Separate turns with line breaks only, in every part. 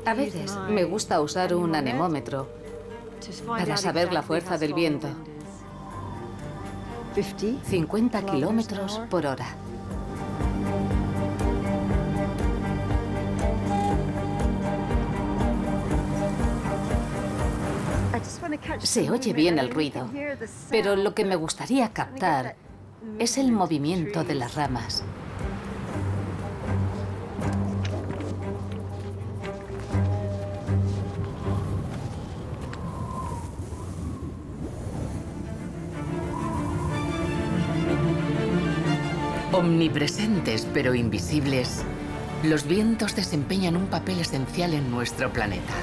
A veces me gusta usar un anemómetro para saber la fuerza del viento. 50 kilómetros por hora. Se oye bien el ruido, pero lo que me gustaría captar es el movimiento de las ramas. Omnipresentes pero invisibles, los vientos desempeñan un papel esencial en nuestro planeta.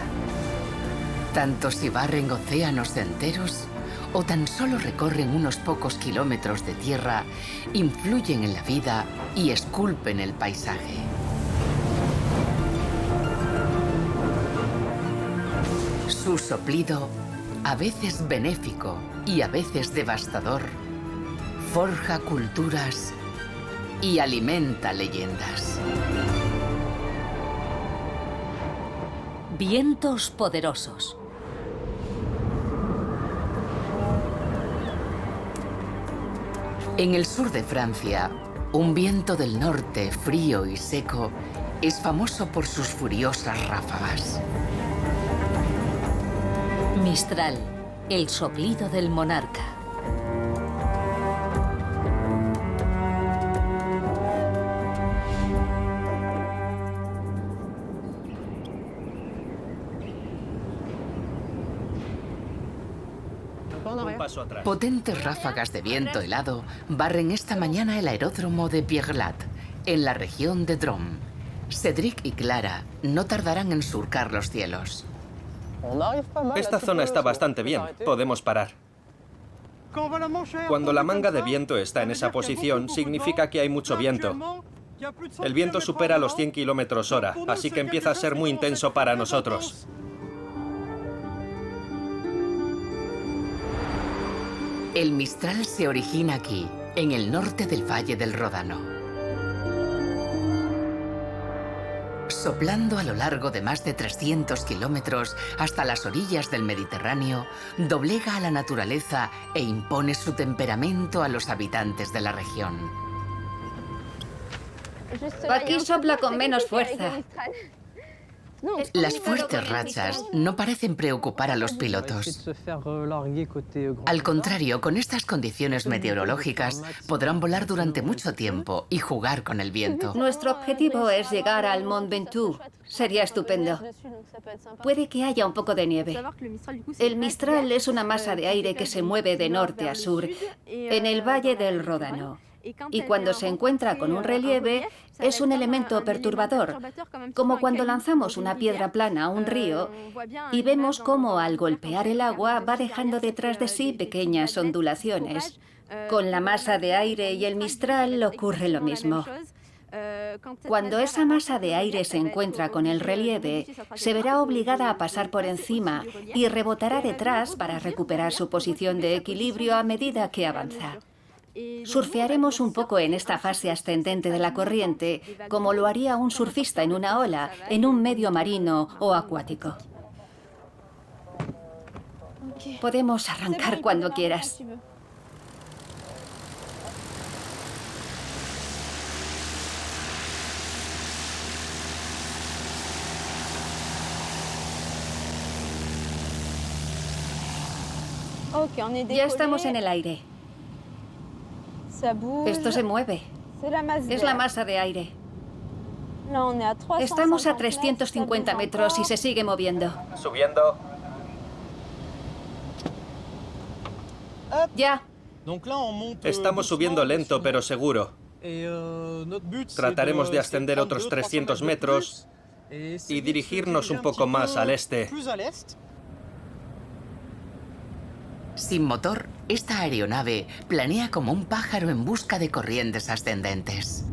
Tanto si barren océanos enteros o tan solo recorren unos pocos kilómetros de tierra, influyen en la vida y esculpen el paisaje. Su soplido, a veces benéfico y a veces devastador, forja culturas y alimenta leyendas. Vientos poderosos. En el sur de Francia, un viento del norte frío y seco es famoso por sus furiosas ráfagas. Mistral, el soplido del monarca. Potentes ráfagas de viento helado barren esta mañana el aeródromo de Pierrelat, en la región de Drôme. Cédric y Clara no tardarán en surcar los cielos.
Esta zona está bastante bien, podemos parar. Cuando la manga de viento está en esa posición, significa que hay mucho viento. El viento supera los 100 km/h, así que empieza a ser muy intenso para nosotros.
El Mistral se origina aquí, en el norte del Valle del Ródano. Soplando a lo largo de más de 300 kilómetros hasta las orillas del Mediterráneo, doblega a la naturaleza e impone su temperamento a los habitantes de la región.
Aquí sopla con menos fuerza.
Las fuertes rachas no parecen preocupar a los pilotos. Al contrario, con estas condiciones meteorológicas podrán volar durante mucho tiempo y jugar con el viento.
Nuestro objetivo es llegar al Mont Ventoux. Sería estupendo. Puede que haya un poco de nieve. El Mistral es una masa de aire que se mueve de norte a sur en el Valle del Ródano. Y cuando se encuentra con un relieve, es un elemento perturbador, como cuando lanzamos una piedra plana a un río y vemos cómo al golpear el agua va dejando detrás de sí pequeñas ondulaciones. Con la masa de aire y el Mistral ocurre lo mismo. Cuando esa masa de aire se encuentra con el relieve, se verá obligada a pasar por encima y rebotará detrás para recuperar su posición de equilibrio a medida que avanza. Surfearemos un poco en esta fase ascendente de la corriente, como lo haría un surfista en una ola, en un medio marino o acuático. Podemos arrancar cuando quieras. Ya estamos en el aire. Esto se mueve. Es la masa de aire. Estamos a 350 metros y se sigue moviendo.
Subiendo.
Ya.
Estamos subiendo lento pero seguro. Trataremos de ascender otros 300 metros y dirigirnos un poco más al este.
Sin motor, esta aeronave planea como un pájaro en busca de corrientes ascendentes.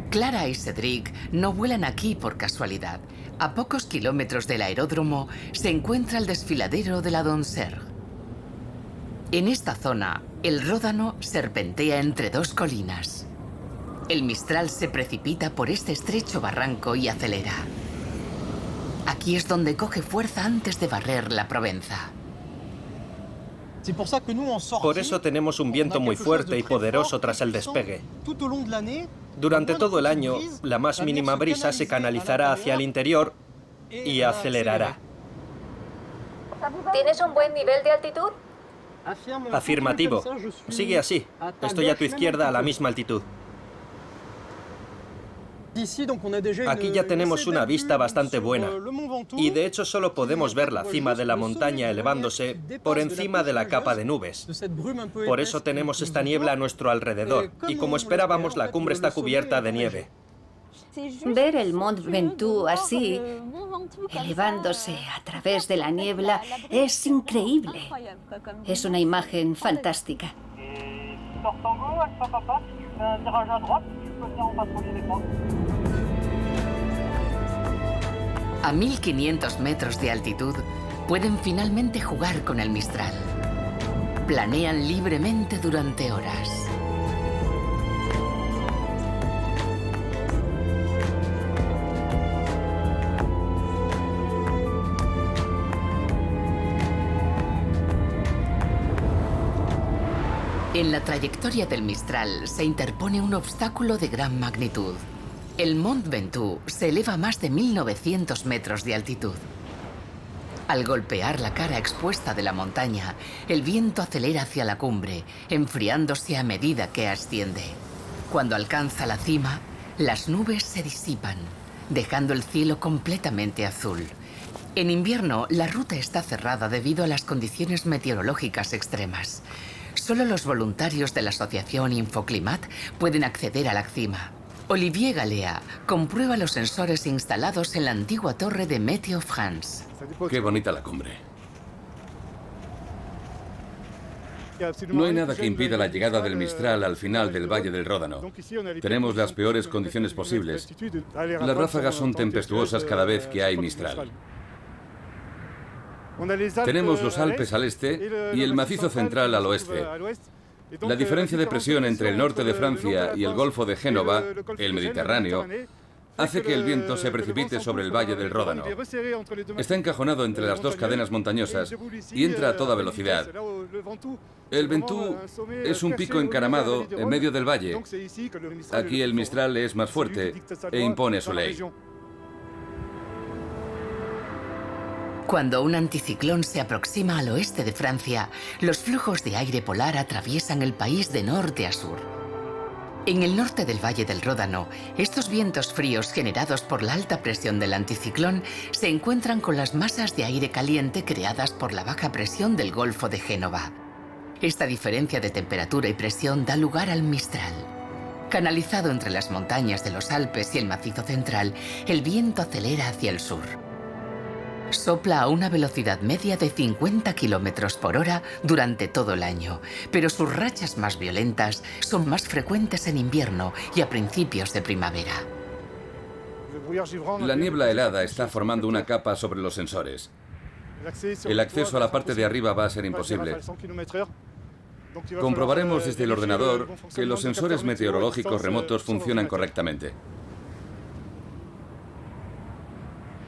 Clara y Cédric no vuelan aquí por casualidad. A pocos kilómetros del aeródromo se encuentra el desfiladero de la Donzère. En esta zona, el Ródano serpentea entre dos colinas. El Mistral se precipita por este estrecho barranco y acelera. Aquí es donde coge fuerza antes de barrer la Provenza.
Por eso tenemos un viento muy fuerte y poderoso tras el despegue. Durante todo el año, la más mínima brisa se canalizará hacia el interior y acelerará.
¿Tienes un buen nivel de altitud?
Afirmativo. Sigue así. Estoy a tu izquierda a la misma altitud. Aquí ya tenemos una vista bastante buena. Y de hecho solo podemos ver la cima de la montaña elevándose por encima de la capa de nubes. Por eso tenemos esta niebla a nuestro alrededor. Y como esperábamos, la cumbre está cubierta de nieve.
Ver el Mont Ventoux así, elevándose a través de la niebla, es increíble. Es una imagen fantástica.
A 1500 metros de altitud, pueden finalmente jugar con el Mistral. Planean libremente durante horas. En la trayectoria del Mistral se interpone un obstáculo de gran magnitud. El Mont Ventoux se eleva a más de 1900 metros de altitud. Al golpear la cara expuesta de la montaña, el viento acelera hacia la cumbre, enfriándose a medida que asciende. Cuando alcanza la cima, las nubes se disipan, dejando el cielo completamente azul. En invierno, la ruta está cerrada debido a las condiciones meteorológicas extremas. Solo los voluntarios de la asociación Infoclimat pueden acceder a la cima. Olivier Galea comprueba los sensores instalados en la antigua torre de Météo France.
Qué bonita la cumbre. No hay nada que impida la llegada del Mistral al final del Valle del Ródano. Tenemos las peores condiciones posibles. Las ráfagas son tempestuosas cada vez que hay Mistral. Tenemos los Alpes al este y el macizo central al oeste. La diferencia de presión entre el norte de Francia y el Golfo de Génova, el Mediterráneo, hace que el viento se precipite sobre el Valle del Ródano. Está encajonado entre las dos cadenas montañosas y entra a toda velocidad. El Ventoux es un pico encaramado en medio del valle. Aquí el Mistral es más fuerte e impone su ley.
Cuando un anticiclón se aproxima al oeste de Francia, los flujos de aire polar atraviesan el país de norte a sur. En el norte del Valle del Ródano, estos vientos fríos generados por la alta presión del anticiclón se encuentran con las masas de aire caliente creadas por la baja presión del Golfo de Génova. Esta diferencia de temperatura y presión da lugar al Mistral. Canalizado entre las montañas de los Alpes y el macizo central, el viento acelera hacia el sur. Sopla a una velocidad media de 50 km por hora durante todo el año, pero sus rachas más violentas son más frecuentes en invierno y a principios de primavera.
La niebla helada está formando una capa sobre los sensores. El acceso a la parte de arriba va a ser imposible. Comprobaremos desde el ordenador que los sensores meteorológicos remotos funcionan correctamente.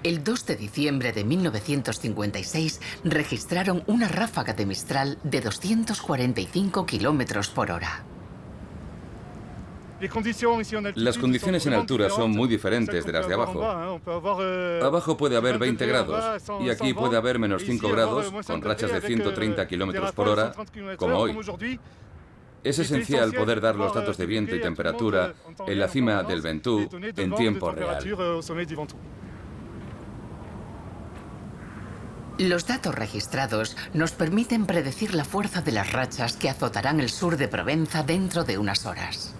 El 2 de diciembre de 1956 registraron una ráfaga de Mistral de 245 km por hora.
Las condiciones en altura son muy diferentes de las de abajo. Abajo puede haber 20 grados y aquí puede haber menos 5 grados con rachas de 130 km por hora, como hoy. Es esencial poder dar los datos de viento y temperatura en la cima del Ventoux en tiempo real.
Los datos registrados nos permiten predecir la fuerza de las rachas que azotarán el sur de Provenza dentro de unas horas.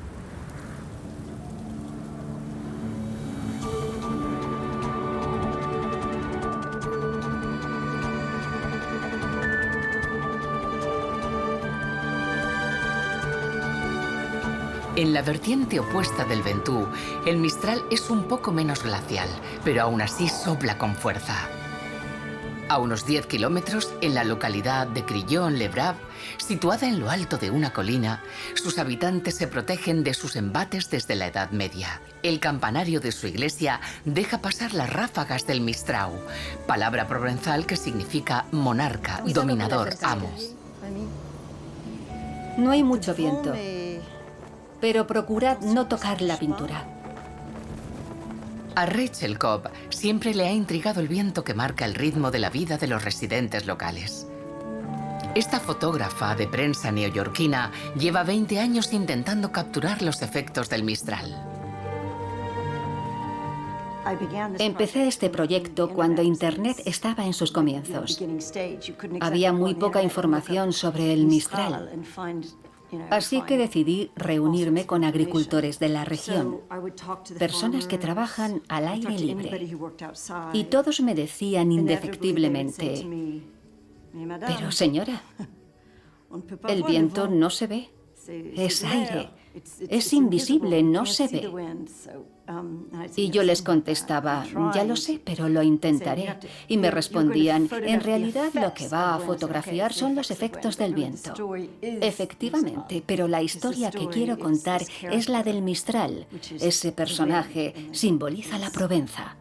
En la vertiente opuesta del Ventoux, el Mistral es un poco menos glacial, pero aún así sopla con fuerza. A unos 10 kilómetros, en la localidad de Crillon-le-Brave, situada en lo alto de una colina, sus habitantes se protegen de sus embates desde la Edad Media. El campanario de su iglesia deja pasar las ráfagas del Mistral, palabra provenzal que significa monarca, dominador, amo.
No hay mucho viento, pero procurad no tocar la pintura.
A Rachel Cobb siempre le ha intrigado el viento que marca el ritmo de la vida de los residentes locales. Esta fotógrafa de prensa neoyorquina lleva 20 años intentando capturar los efectos del Mistral.
Empecé este proyecto cuando Internet estaba en sus comienzos. Había muy poca información sobre el Mistral. Así que decidí reunirme con agricultores de la región, personas que trabajan al aire libre. Y todos me decían indefectiblemente, pero señora, el viento no se ve, es aire, es invisible, no se ve. Y yo les contestaba, ya lo sé, pero lo intentaré. Y me respondían, en realidad lo que va a fotografiar son los efectos del viento. Efectivamente, pero la historia que quiero contar es la del Mistral. Ese personaje simboliza la Provenza.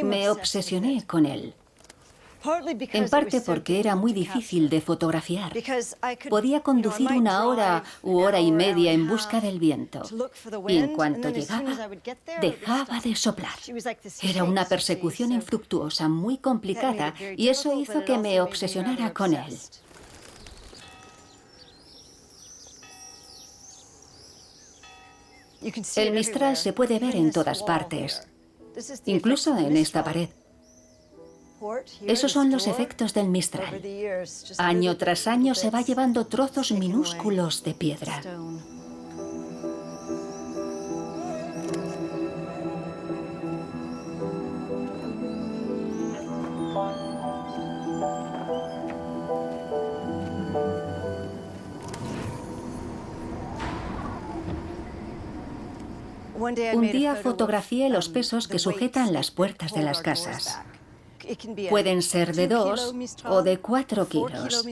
Me obsesioné con él, en parte porque era muy difícil de fotografiar. Podía conducir 1 hora u hora y media en busca del viento, y en cuanto llegaba, dejaba de soplar. Era una persecución infructuosa, muy complicada, y eso hizo que me obsesionara con él. El Mistral se puede ver en todas partes, incluso en esta pared. Esos son los efectos del Mistral. Año tras año se va llevando trozos minúsculos de piedra. Un día fotografié los pesos que sujetan las puertas de las casas. Pueden ser de 2 o de 4 kilos.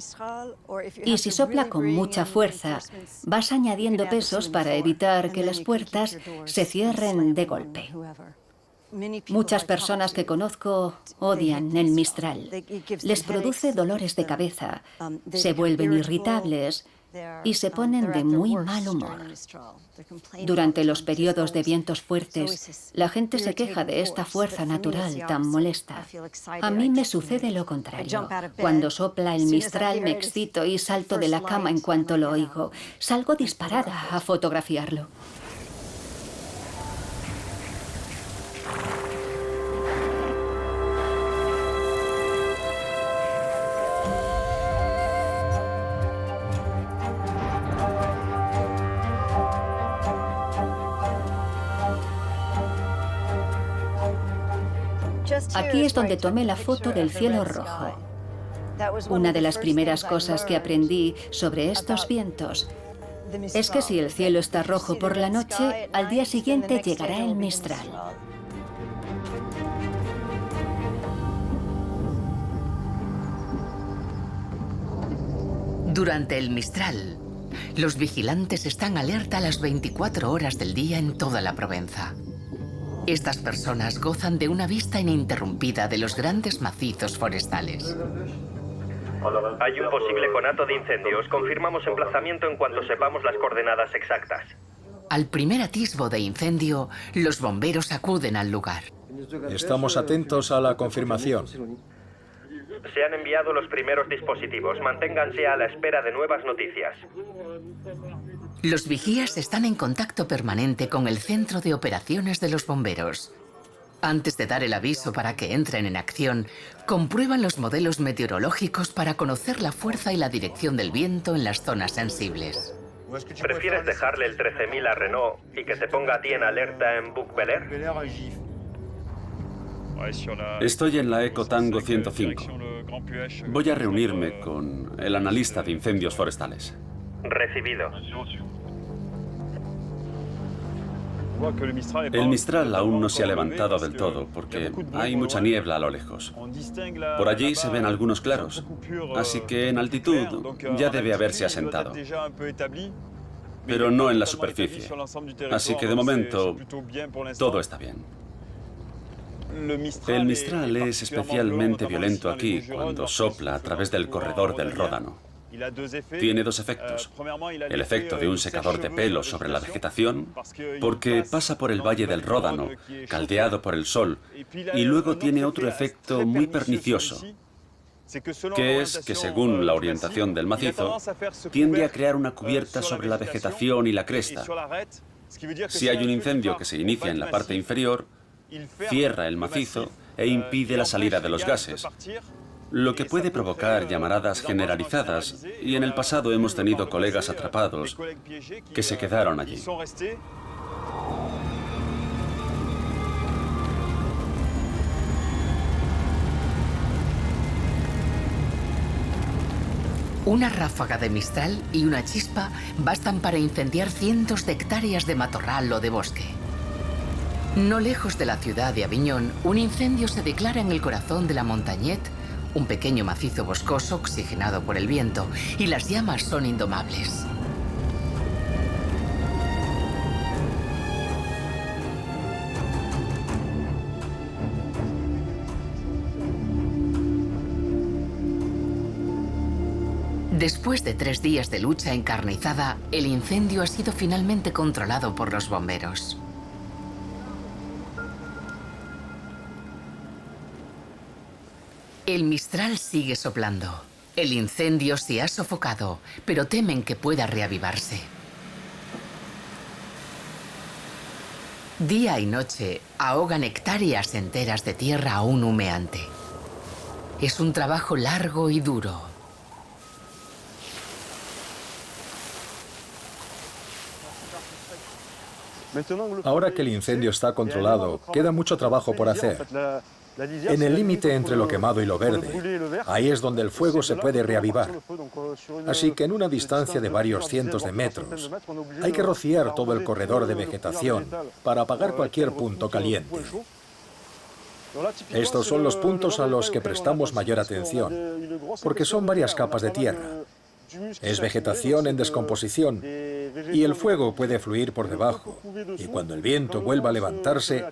Y si sopla con mucha fuerza, vas añadiendo pesos para evitar que las puertas se cierren de golpe. Muchas personas que conozco odian el Mistral. Les produce dolores de cabeza, se vuelven irritables y se ponen de muy mal humor. Durante los periodos de vientos fuertes, la gente se queja de esta fuerza natural tan molesta. A mí me sucede lo contrario. Cuando sopla el Mistral me excito y salto de la cama en cuanto lo oigo. Salgo disparada a fotografiarlo. Aquí es donde tomé la foto del cielo rojo. Una de las primeras cosas que aprendí sobre estos vientos es que si el cielo está rojo por la noche, al día siguiente llegará el Mistral.
Durante el Mistral, los vigilantes están alerta las 24 horas del día en toda la Provenza. Estas personas gozan de una vista ininterrumpida de los grandes macizos forestales.
Hay un posible conato de incendios. Confirmamos emplazamiento en cuanto sepamos las coordenadas exactas.
Al primer atisbo de incendio, los bomberos acuden al lugar.
Estamos atentos a la confirmación.
Se han enviado los primeros dispositivos. Manténganse a la espera de nuevas noticias.
Los vigías están en contacto permanente con el centro de operaciones de los bomberos. Antes de dar el aviso para que entren en acción, comprueban los modelos meteorológicos para conocer la fuerza y la dirección del viento en las zonas sensibles.
¿Prefieres dejarle el 13.000 a Renault y que te ponga a ti en alerta en Bouc-Belair?
Estoy en la Ecotango 105. Voy a reunirme con el analista de incendios forestales.
Recibido.
El Mistral aún no se ha levantado del todo porque hay mucha niebla a lo lejos. Por allí se ven algunos claros, así que en altitud ya debe haberse asentado. Pero no en la superficie. Así que de momento todo está bien. El Mistral es especialmente violento aquí cuando sopla a través del corredor del Ródano. Tiene dos efectos. El efecto de un secador de pelo sobre la vegetación, porque pasa por el valle del Ródano, caldeado por el sol, y luego tiene otro efecto muy pernicioso, que es que según la orientación del macizo, tiende a crear una cubierta sobre la vegetación y la cresta. Si hay un incendio que se inicia en la parte inferior, cierra el macizo e impide la salida de los gases, lo que puede provocar llamaradas generalizadas, y en el pasado hemos tenido colegas atrapados que se quedaron allí.
Una ráfaga de Mistral y una chispa bastan para incendiar cientos de hectáreas de matorral o de bosque. No lejos de la ciudad de Aviñón, un incendio se declara en el corazón de la Montañette, un pequeño macizo boscoso oxigenado por el viento, y las llamas son indomables. Después de 3 días de lucha encarnizada, el incendio ha sido finalmente controlado por los bomberos. El Mistral sigue soplando. El incendio se ha sofocado, pero temen que pueda reavivarse. Día y noche ahogan hectáreas enteras de tierra aún humeante. Es un trabajo largo y duro.
Ahora que el incendio está controlado, queda mucho trabajo por hacer. En el límite entre lo quemado y lo verde, ahí es donde el fuego se puede reavivar. Así que en una distancia de varios cientos de metros, hay que rociar todo el corredor de vegetación para apagar cualquier punto caliente. Estos son los puntos a los que prestamos mayor atención, porque son varias capas de tierra. Es vegetación en descomposición y el fuego puede fluir por debajo, y cuando el viento vuelva a levantarse,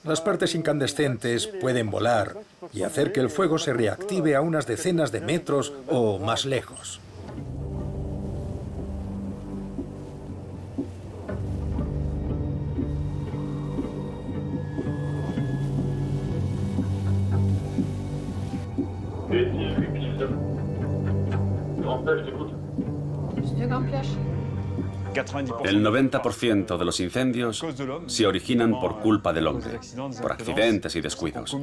las partes incandescentes pueden volar y hacer que el fuego se reactive a unas decenas de metros o más lejos.
El 90% de los incendios se originan por culpa del hombre, por accidentes y descuidos.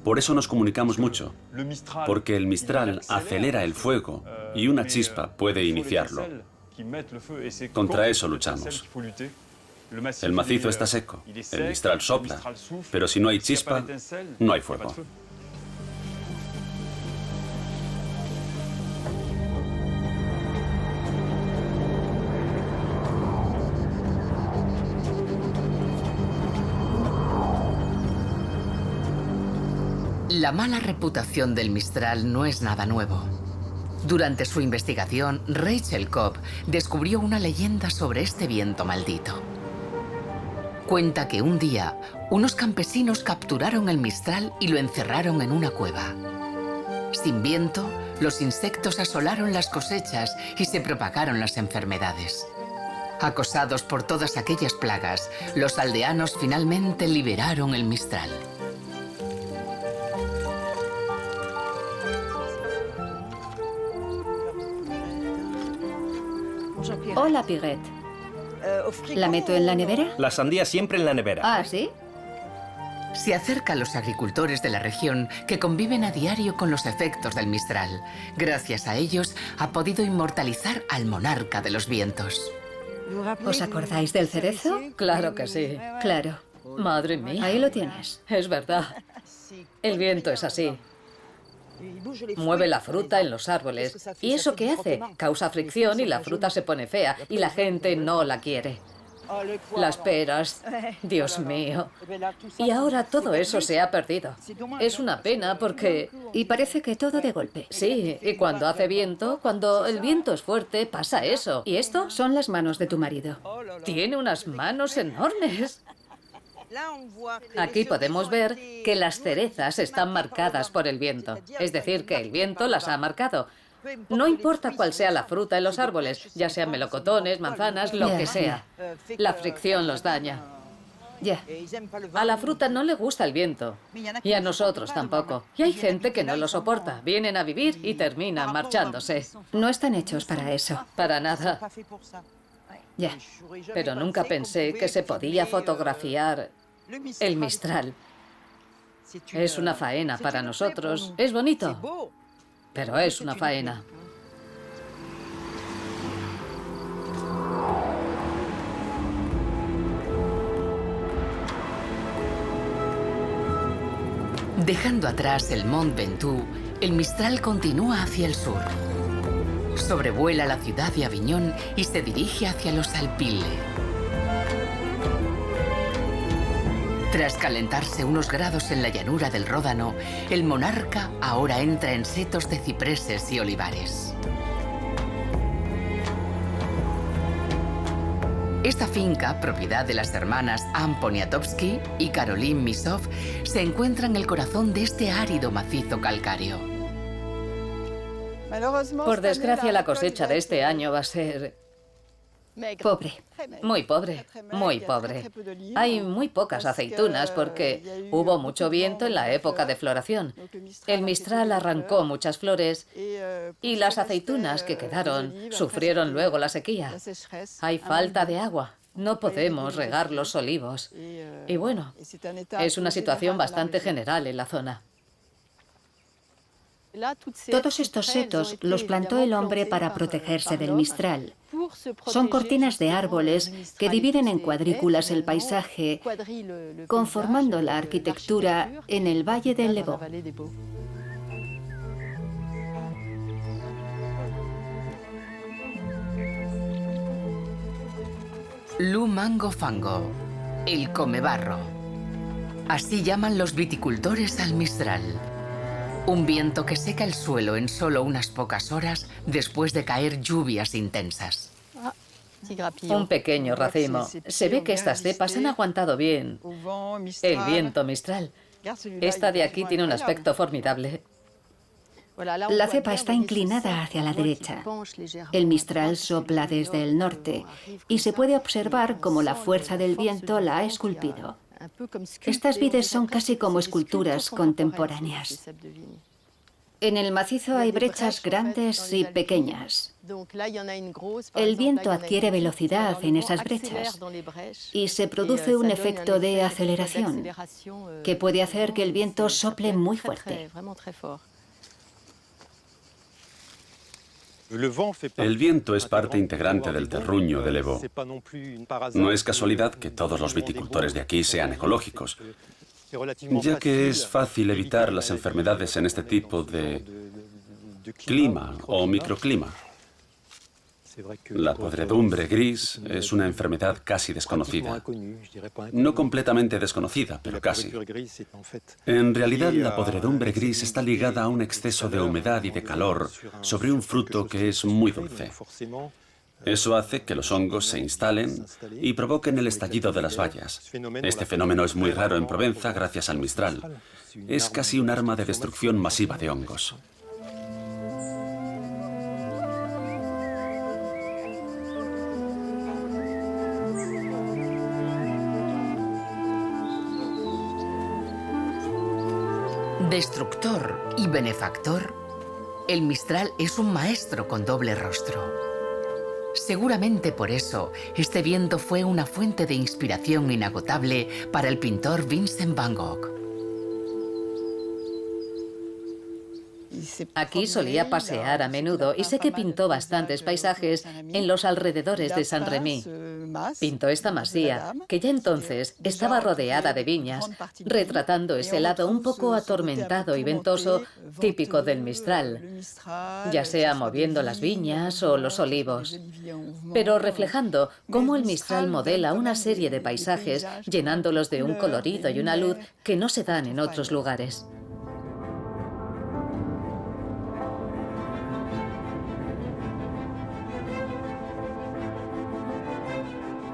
Por eso nos comunicamos mucho, porque el Mistral acelera el fuego y una chispa puede iniciarlo. Contra eso luchamos. El macizo está seco, el Mistral sopla, pero si no hay chispa, no hay fuego.
La mala reputación del Mistral no es nada nuevo. Durante su investigación, Rachel Cobb descubrió una leyenda sobre este viento maldito. Cuenta que un día, unos campesinos capturaron el Mistral y lo encerraron en una cueva. Sin viento, los insectos asolaron las cosechas y se propagaron las enfermedades. Acosados por todas aquellas plagas, los aldeanos finalmente liberaron el Mistral.
Hola, Piguet. ¿La meto en la nevera?
La sandía siempre en la nevera.
Ah, ¿sí?
Se acerca a los agricultores de la región que conviven a diario con los efectos del Mistral. Gracias a ellos, ha podido inmortalizar al monarca de los vientos.
¿Os acordáis del cerezo?
Claro que sí.
Claro.
Madre mía.
Ahí lo tienes.
Es verdad. El viento es así. Mueve la fruta en los árboles. ¿Y eso qué hace? Causa fricción y la fruta se pone fea y la gente no la quiere. Las peras, Dios mío. Y ahora todo eso se ha perdido. Es una pena porque...
Y parece que todo de golpe.
Sí, y cuando hace viento, cuando el viento es fuerte, pasa eso. ¿Y esto?
Son las manos de tu marido.
Tiene unas manos enormes. Aquí podemos ver que las cerezas están marcadas por el viento. Es decir, que el viento las ha marcado. No importa cuál sea la fruta en los árboles, ya sean melocotones, manzanas, lo que sea. La fricción los daña.
Ya.
A la fruta no le gusta el viento. Y a nosotros tampoco. Y hay gente que no lo soporta. Vienen a vivir y terminan marchándose.
No están hechos para eso.
Para nada.
Ya.
Pero nunca pensé que se podía fotografiar el Mistral. Es una faena para nosotros. Es bonito, pero es una faena.
Dejando atrás el Mont Ventoux, el Mistral continúa hacia el sur. Sobrevuela la ciudad de Aviñón y se dirige hacia los Alpilles. Tras calentarse unos grados en la llanura del Ródano, el monarca ahora entra en setos de cipreses y olivares. Esta finca, propiedad de las hermanas Anne Poniatowski y Caroline Misov, se encuentra en el corazón de este árido macizo calcáreo.
Por desgracia, la cosecha de este año va a ser...
Pobre.
Muy pobre, muy pobre. Hay muy pocas aceitunas porque hubo mucho viento en la época de floración. El Mistral arrancó muchas flores y las aceitunas que quedaron sufrieron luego la sequía. Hay falta de agua. No podemos regar los olivos. Y bueno, es una situación bastante general en la zona.
Todos estos setos los plantó el hombre para protegerse del Mistral. Son cortinas de árboles que dividen en cuadrículas el paisaje, conformando la arquitectura en el Valle del Lebo.
Lu Mango Fango, el comebarro. Así llaman los viticultores al Mistral. Un viento que seca el suelo en solo unas pocas horas después de caer lluvias intensas.
Un pequeño racimo. Se ve que estas cepas han aguantado bien el viento Mistral. Esta de aquí tiene un aspecto formidable.
La cepa está inclinada hacia la derecha. El Mistral sopla desde el norte y se puede observar cómo la fuerza del viento la ha esculpido. Estas vides son casi como esculturas contemporáneas. En el macizo hay brechas grandes y pequeñas. El viento adquiere velocidad en esas brechas y se produce un efecto de aceleración que puede hacer que el viento sople muy fuerte.
El viento es parte integrante del terruño del Lebo. No es casualidad que todos los viticultores de aquí sean ecológicos, ya que es fácil evitar las enfermedades en este tipo de clima o microclima. La podredumbre gris es una enfermedad casi desconocida. No completamente desconocida, pero casi. En realidad, la podredumbre gris está ligada a un exceso de humedad y de calor sobre un fruto que es muy dulce. Eso hace que los hongos se instalen y provoquen el estallido de las bayas. Este fenómeno es muy raro en Provenza gracias al Mistral. Es casi un arma de destrucción masiva de hongos.
Destructor y benefactor, el Mistral es un maestro con doble rostro. Seguramente por eso, este viento fue una fuente de inspiración inagotable para el pintor Vincent van Gogh.
Aquí solía pasear a menudo y sé que pintó bastantes paisajes en los alrededores de Saint-Rémy. Pintó esta masía, que ya entonces estaba rodeada de viñas, retratando ese lado un poco atormentado y ventoso típico del Mistral, ya sea moviendo las viñas o los olivos, pero reflejando cómo el Mistral modela una serie de paisajes, llenándolos de un colorido y una luz que no se dan en otros lugares.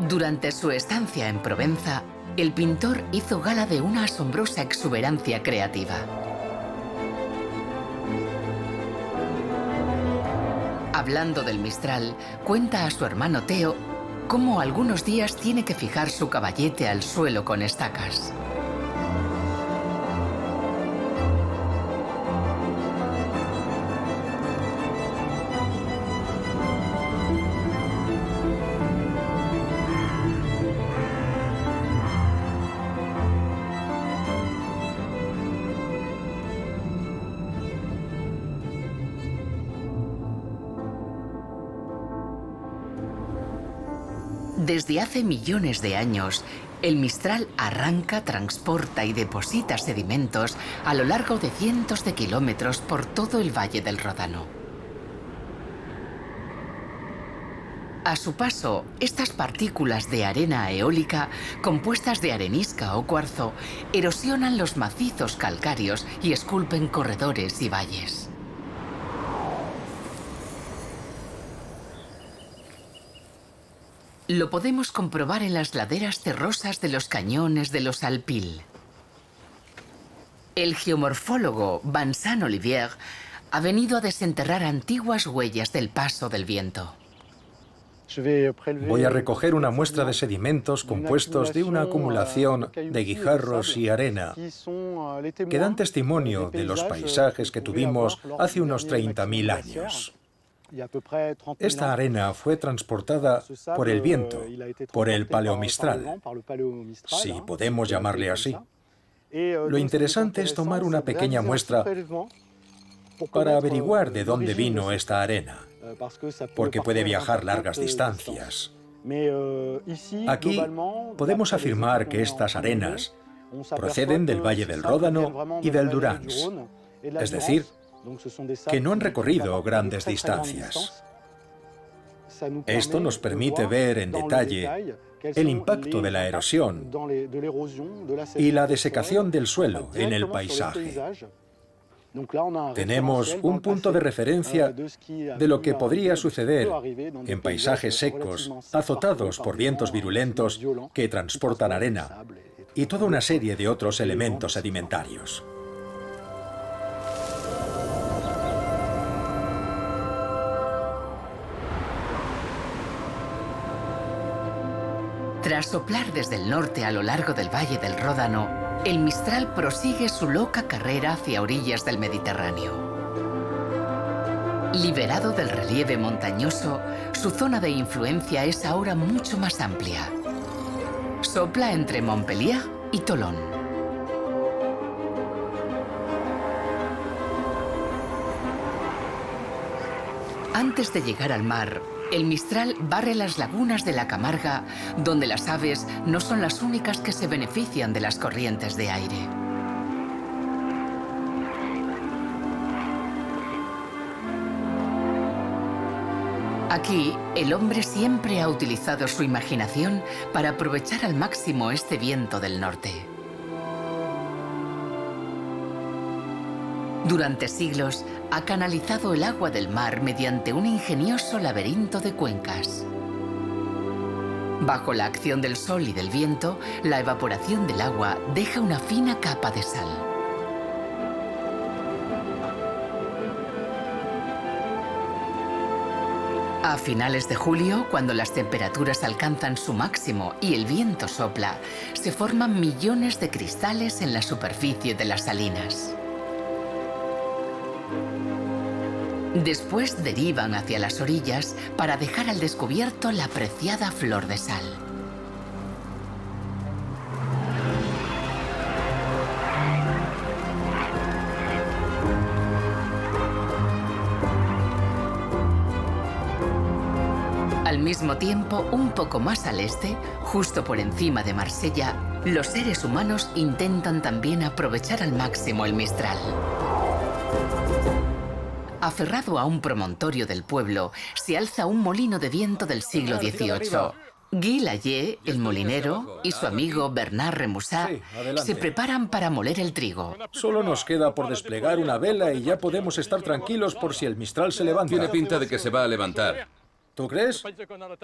Durante su estancia en Provenza, el pintor hizo gala de una asombrosa exuberancia creativa. Hablando del Mistral, cuenta a su hermano Theo cómo algunos días tiene que fijar su caballete al suelo con estacas. Desde hace millones de años, el Mistral arranca, transporta y deposita sedimentos a lo largo de cientos de kilómetros por todo el Valle del Ródano. A su paso, estas partículas de arena eólica, compuestas de arenisca o cuarzo, erosionan los macizos calcáreos y esculpen corredores y valles. Lo podemos comprobar en las laderas terrosas de los cañones de los Alpilles. El geomorfólogo Vincent Olivier ha venido a desenterrar antiguas huellas del paso del viento.
Voy a recoger una muestra de sedimentos compuestos de una acumulación de guijarros y arena que dan testimonio de los paisajes que tuvimos hace unos 30.000 años. Esta arena fue transportada por el viento, por el paleomistral, si podemos llamarle así. Lo interesante es tomar una pequeña muestra para averiguar de dónde vino esta arena, porque puede viajar largas distancias. Aquí podemos afirmar que estas arenas proceden del Valle del Ródano y del Durance, es decir, que no han recorrido grandes distancias. Esto nos permite ver en detalle el impacto de la erosión y la desecación del suelo en el paisaje. Tenemos un punto de referencia de lo que podría suceder en paisajes secos, azotados por vientos virulentos que transportan arena y toda una serie de otros elementos sedimentarios.
Tras soplar desde el norte a lo largo del Valle del Ródano, el Mistral prosigue su loca carrera hacia orillas del Mediterráneo. Liberado del relieve montañoso, su zona de influencia es ahora mucho más amplia. Sopla entre Montpellier y Tolón. Antes de llegar al mar, el Mistral barre las lagunas de la Camarga, donde las aves no son las únicas que se benefician de las corrientes de aire. Aquí, el hombre siempre ha utilizado su imaginación para aprovechar al máximo este viento del norte. Durante siglos, ha canalizado el agua del mar mediante un ingenioso laberinto de cuencas. Bajo la acción del sol y del viento, la evaporación del agua deja una fina capa de sal. A finales de julio, cuando las temperaturas alcanzan su máximo y el viento sopla, se forman millones de cristales en la superficie de las salinas. Después derivan hacia las orillas para dejar al descubierto la preciada flor de sal. mismo tiempo, un poco más al este, justo por encima de Marsella, los seres humanos intentan también aprovechar al máximo el Mistral. Aferrado a un promontorio del pueblo, se alza un molino de viento del siglo XVIII. Guy Layet, el molinero, y su amigo Bernard Remusat se preparan para moler el trigo.
Solo nos queda por desplegar una vela y ya podemos estar tranquilos por si el Mistral se levanta.
Tiene pinta de que se va a levantar.
¿Tú crees?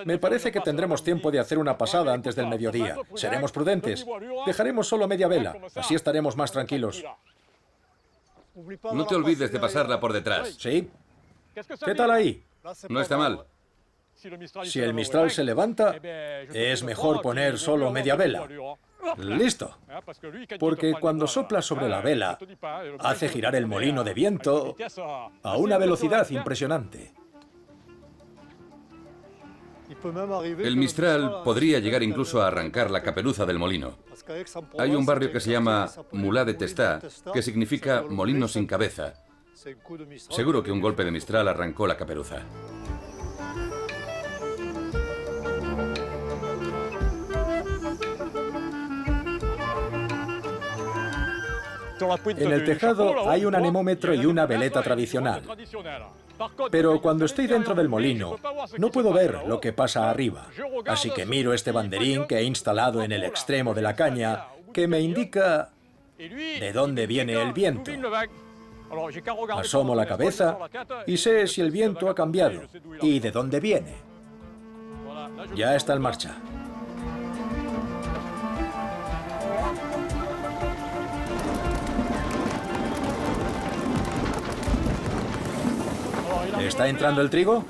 Me parece que tendremos tiempo de hacer una pasada antes del mediodía. Seremos prudentes. Dejaremos solo media vela. Así estaremos más tranquilos.
No te olvides de pasarla por detrás.
¿Sí? ¿Qué tal ahí?
No está mal.
Si el Mistral se levanta, es mejor poner solo media vela. ¡Listo! Porque cuando sopla sobre la vela, hace girar el molino de viento a una velocidad impresionante.
El Mistral podría llegar incluso a arrancar la caperuza del molino. Hay un barrio que se llama Moulin de Testà, que significa molino sin cabeza. Seguro que un golpe de Mistral arrancó la caperuza.
En el tejado hay un anemómetro y una veleta tradicional. Pero cuando estoy dentro del molino, no puedo ver lo que pasa arriba. Así que miro este banderín que he instalado en el extremo de la caña, que me indica de dónde viene el viento. Asomo la cabeza y sé si el viento ha cambiado y de dónde viene. Ya está en marcha. ¿Está entrando el trigo?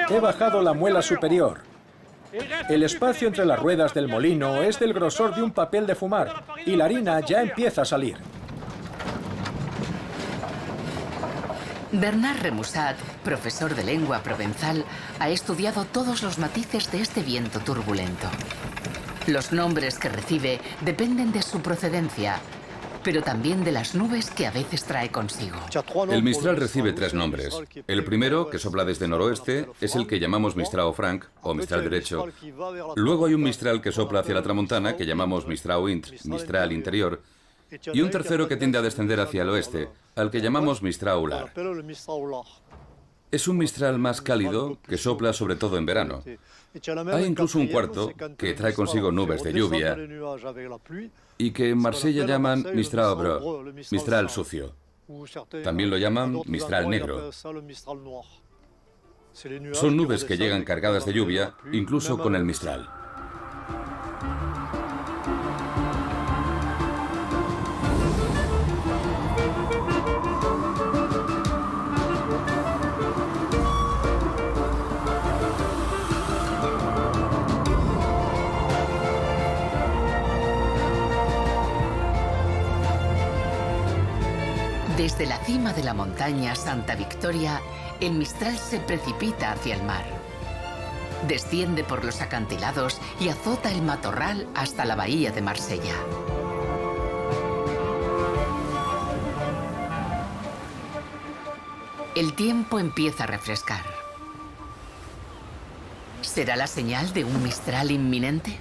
He bajado la muela superior. El espacio entre las ruedas del molino es del grosor de un papel de fumar y la harina ya empieza a salir.
Bernard Remusat, profesor de lengua provenzal, ha estudiado todos los matices de este viento turbulento. Los nombres que recibe dependen de su procedencia, pero también de las nubes que a veces trae consigo.
El Mistral recibe 3 nombres. El primero, que sopla desde noroeste, es el que llamamos Mistral franc o Mistral derecho. Luego hay un Mistral que sopla hacia la tramontana, que llamamos Mistral int, Mistral interior. Y un tercero que tiende a descender hacia el oeste, al que llamamos Mistral aular. Es un Mistral más cálido que sopla sobre todo en verano. Hay incluso un cuarto que trae consigo nubes de lluvia y que en Marsella llaman Mistral breu, Mistral sucio. También lo llaman Mistral negro. Son nubes que llegan cargadas de lluvia, incluso con el Mistral.
Desde la cima de la montaña Santa Victoria, el Mistral se precipita hacia el mar. Desciende por los acantilados y azota el matorral hasta la bahía de Marsella. El tiempo empieza a refrescar. ¿Será la señal de un Mistral inminente?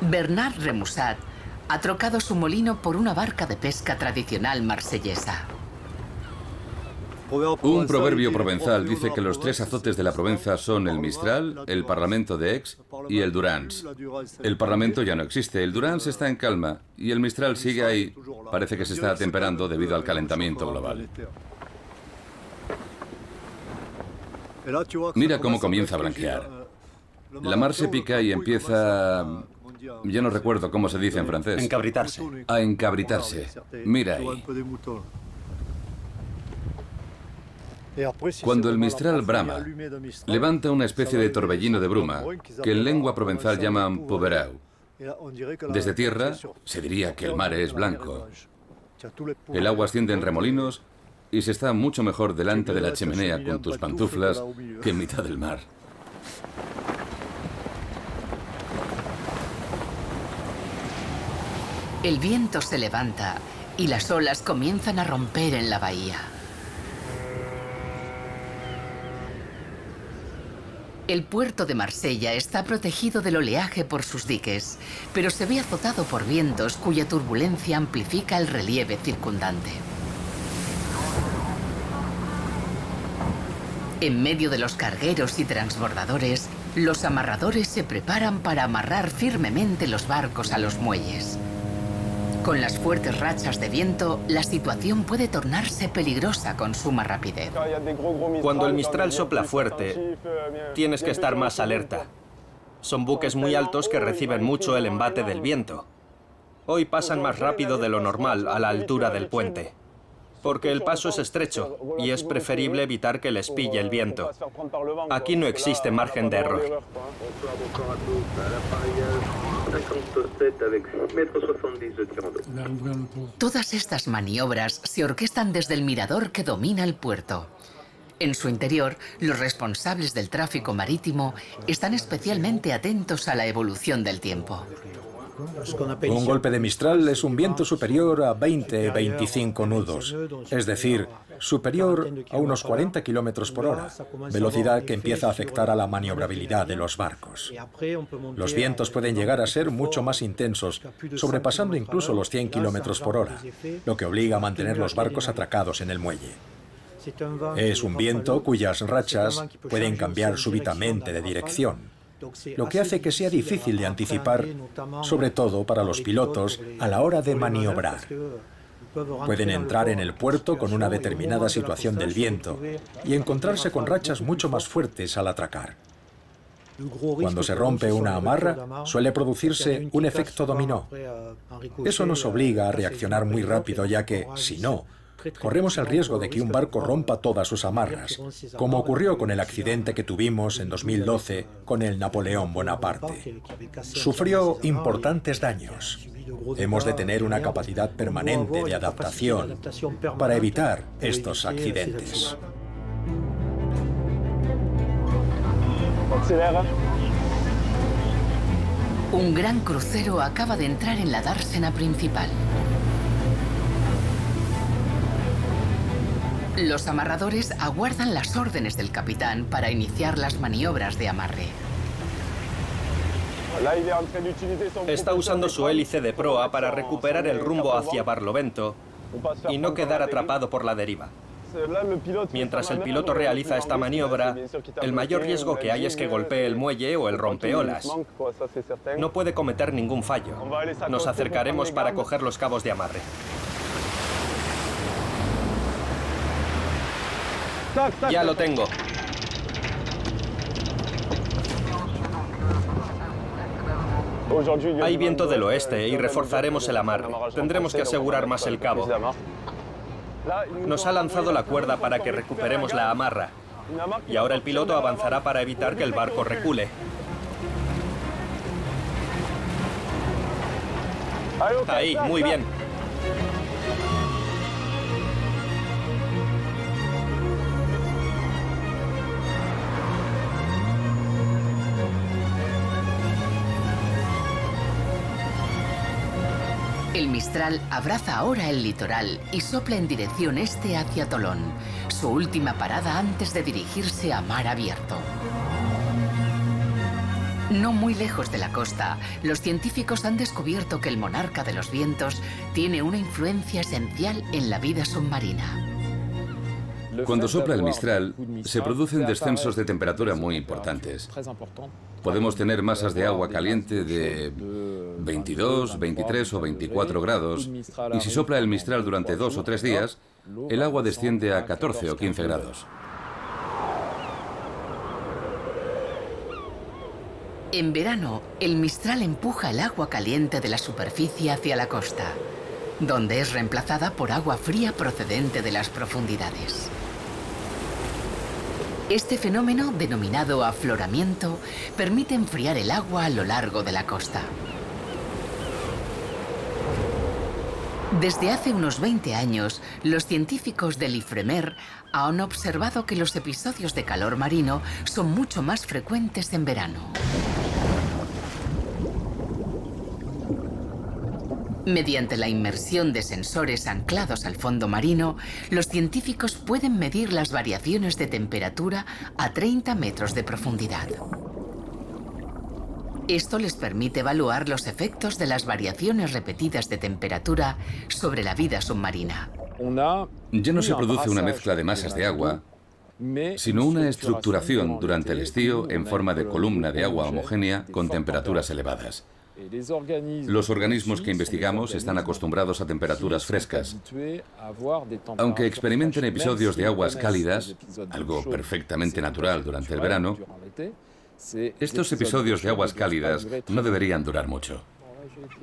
Bernard Remusat ha trocado su molino por una barca de pesca tradicional marsellesa.
Un proverbio provenzal dice que los 3 azotes de la Provenza son el Mistral, el Parlamento de Aix y el Durance. El Parlamento ya no existe, el Durance está en calma y el Mistral sigue ahí. Parece que se está atemperando debido al calentamiento global. Mira cómo comienza a blanquear. La mar se pica y empieza... Ya no recuerdo cómo se dice en francés.
Encabritarse.
A encabritarse. Mira ahí. Cuando el Mistral brama, levanta una especie de torbellino de bruma que en lengua provenzal llaman pouvereu. Desde tierra se diría que el mar es blanco. El agua asciende en remolinos y se está mucho mejor delante de la chimenea con tus pantuflas que en mitad del mar.
El viento se levanta y las olas comienzan a romper en la bahía. El puerto de Marsella está protegido del oleaje por sus diques, pero se ve azotado por vientos cuya turbulencia amplifica el relieve circundante. En medio de los cargueros y transbordadores, los amarradores se preparan para amarrar firmemente los barcos a los muelles. Con las fuertes rachas de viento, la situación puede tornarse peligrosa con suma rapidez.
Cuando el Mistral sopla fuerte, tienes que estar más alerta. Son buques muy altos que reciben mucho el embate del viento. Hoy pasan más rápido de lo normal a la altura del puente, porque el paso es estrecho y es preferible evitar que les pille el viento. Aquí no existe margen de error.
Todas estas maniobras se orquestan desde el mirador que domina el puerto. En su interior, los responsables del tráfico marítimo están especialmente atentos a la evolución del tiempo.
Un golpe de Mistral es un viento superior a 20-25 nudos, es decir, superior a unos 40 kilómetros por hora, velocidad que empieza a afectar a la maniobrabilidad de los barcos. Los vientos pueden llegar a ser mucho más intensos, sobrepasando incluso los 100 kilómetros por hora, lo que obliga a mantener los barcos atracados en el muelle. Es un viento cuyas rachas pueden cambiar súbitamente de dirección, lo que hace que sea difícil de anticipar, sobre todo para los pilotos, a la hora de maniobrar. Pueden entrar en el puerto con una determinada situación del viento y encontrarse con rachas mucho más fuertes al atracar. Cuando se rompe una amarra, suele producirse un efecto dominó. Eso nos obliga a reaccionar muy rápido, ya que, si no, corremos el riesgo de que un barco rompa todas sus amarras, como ocurrió con el accidente que tuvimos en 2012 con el Napoleón Bonaparte. Sufrió importantes daños. Hemos de tener una capacidad permanente de adaptación para evitar estos accidentes.
Un gran crucero acaba de entrar en la dársena principal. Los amarradores aguardan las órdenes del capitán para iniciar las maniobras de amarre.
Está usando su hélice de proa para recuperar el rumbo hacia Barlovento y no quedar atrapado por la deriva. Mientras el piloto realiza esta maniobra, el mayor riesgo que hay es que golpee el muelle o el rompeolas. No puede cometer ningún fallo. Nos acercaremos para coger los cabos de amarre. Ya lo tengo. Hay viento del oeste y reforzaremos el amarre. Tendremos que asegurar más el cabo. Nos ha lanzado la cuerda para que recuperemos la amarra. Y ahora el piloto avanzará para evitar que el barco recule. Ahí, muy bien.
El Mistral abraza ahora el litoral y sopla en dirección este hacia Tolón, su última parada antes de dirigirse a mar abierto. No muy lejos de la costa, los científicos han descubierto que el monarca de los vientos tiene una influencia esencial en la vida submarina.
Cuando sopla el Mistral, se producen descensos de temperatura muy importantes. Podemos tener masas de agua caliente de 22, 23 o 24 grados, y si sopla el Mistral durante 2 o 3 días, el agua desciende a 14 o 15 grados.
En verano, el Mistral empuja el agua caliente de la superficie hacia la costa, donde es reemplazada por agua fría procedente de las profundidades. Este fenómeno, denominado afloramiento, permite enfriar el agua a lo largo de la costa. Desde hace unos 20 años, los científicos del IFREMER han observado que los episodios de calor marino son mucho más frecuentes en verano. Mediante la inmersión de sensores anclados al fondo marino, los científicos pueden medir las variaciones de temperatura a 30 metros de profundidad. Esto les permite evaluar los efectos de las variaciones repetidas de temperatura sobre la vida submarina.
Ya no se produce una mezcla de masas de agua, sino una estructuración durante el estío en forma de columna de agua homogénea con temperaturas elevadas. Los organismos que investigamos están acostumbrados a temperaturas frescas. Aunque experimenten episodios de aguas cálidas, algo perfectamente natural durante el verano, estos episodios de aguas cálidas no deberían durar mucho.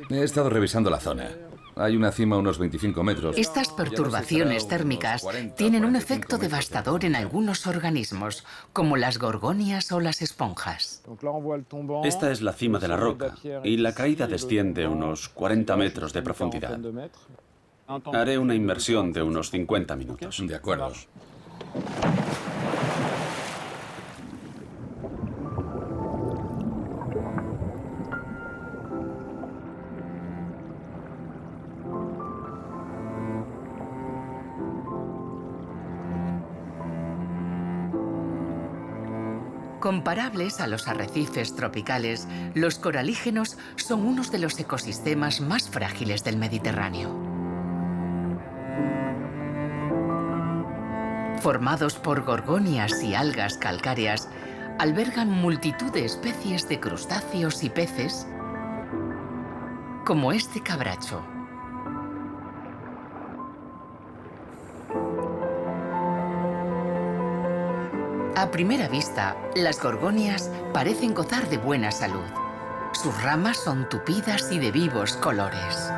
He estado revisando la zona. Hay una cima a unos 25 metros.
Estas perturbaciones térmicas tienen un efecto devastador en algunos organismos, como las gorgonias o las esponjas.
Esta es la cima de la roca y la caída desciende unos 40 metros de profundidad. Haré una inmersión de unos 50 minutos.
De acuerdo.
Comparables a los arrecifes tropicales, los coralígenos son unos de los ecosistemas más frágiles del Mediterráneo. Formados por gorgonias y algas calcáreas, albergan multitud de especies de crustáceos y peces, como este cabracho. A primera vista, las gorgonias parecen gozar de buena salud. Sus ramas son tupidas y de vivos colores.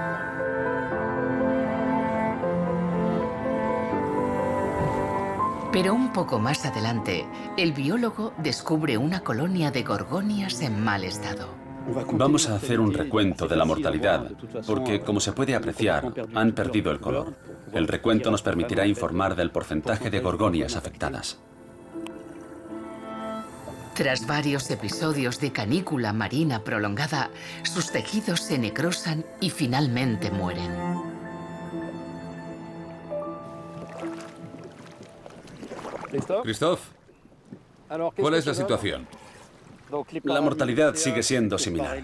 Pero un poco más adelante, el biólogo descubre una colonia de gorgonias en mal estado.
Vamos a hacer un recuento de la mortalidad, porque, como se puede apreciar, han perdido el color. El recuento nos permitirá informar del porcentaje de gorgonias afectadas.
Tras varios episodios de canícula marina prolongada, sus tejidos se necrosan y finalmente mueren.
Christophe, ¿cuál es la situación?
La mortalidad sigue siendo similar.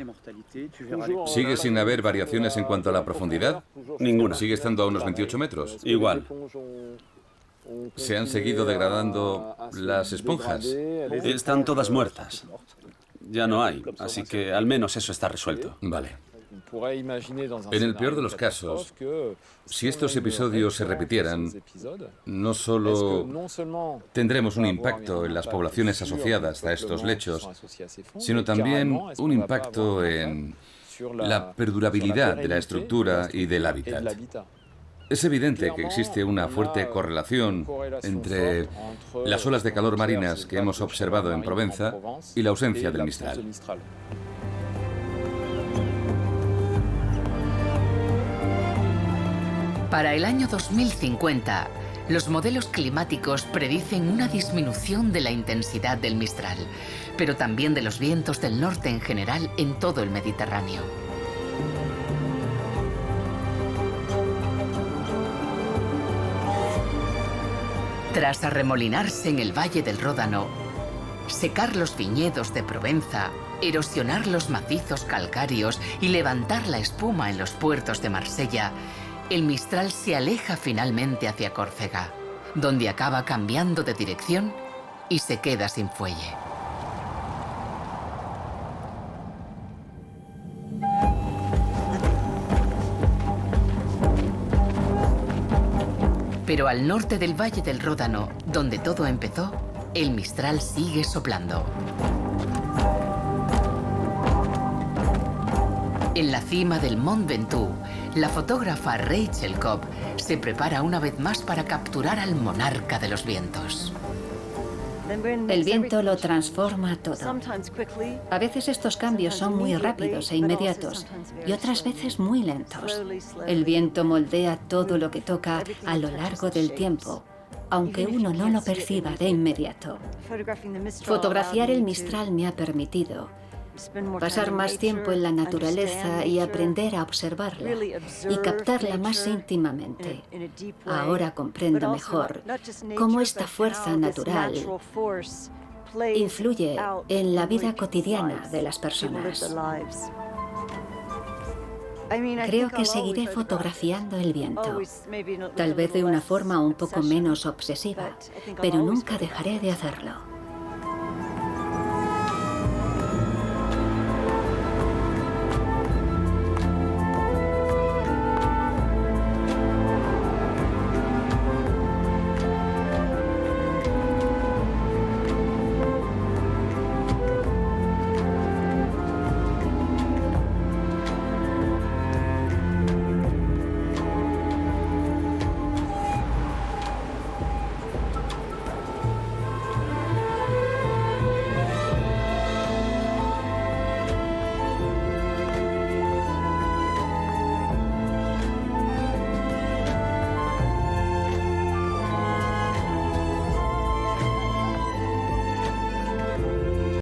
¿Sigue sin haber variaciones en cuanto a la profundidad?
Ninguna.
¿Sigue estando a unos 28 metros?
Igual.
¿Se han seguido degradando las esponjas?
Están todas muertas. Ya no hay, así que al menos eso está resuelto.
Vale. En el peor de los casos, si estos episodios se repitieran, no solo tendremos un impacto en las poblaciones asociadas a estos lechos, sino también un impacto en la perdurabilidad de la estructura y del hábitat. Es evidente que existe una fuerte correlación entre las olas de calor marinas que hemos observado en Provenza y la ausencia del Mistral.
Para el año 2050, los modelos climáticos predicen una disminución de la intensidad del Mistral, pero también de los vientos del norte en general en todo el Mediterráneo. Tras arremolinarse en el Valle del Ródano, secar los viñedos de Provenza, erosionar los macizos calcáreos y levantar la espuma en los puertos de Marsella, el Mistral se aleja finalmente hacia Córcega, donde acaba cambiando de dirección y se queda sin fuelle. Pero al norte del Valle del Ródano, donde todo empezó, el Mistral sigue soplando. En la cima del Mont Ventoux, la fotógrafa Rachel Cobb se prepara una vez más para capturar al monarca de los vientos.
El viento lo transforma todo. A veces estos cambios son muy rápidos e inmediatos y otras veces muy lentos. El viento moldea todo lo que toca a lo largo del tiempo, aunque uno no lo perciba de inmediato. Fotografiar el Mistral me ha permitido Pasar más tiempo en la naturaleza y aprender a observarla y captarla más íntimamente. Ahora comprendo mejor cómo esta fuerza natural influye en la vida cotidiana de las personas. Creo que seguiré fotografiando el viento, tal vez de una forma un poco menos obsesiva, pero nunca dejaré de hacerlo.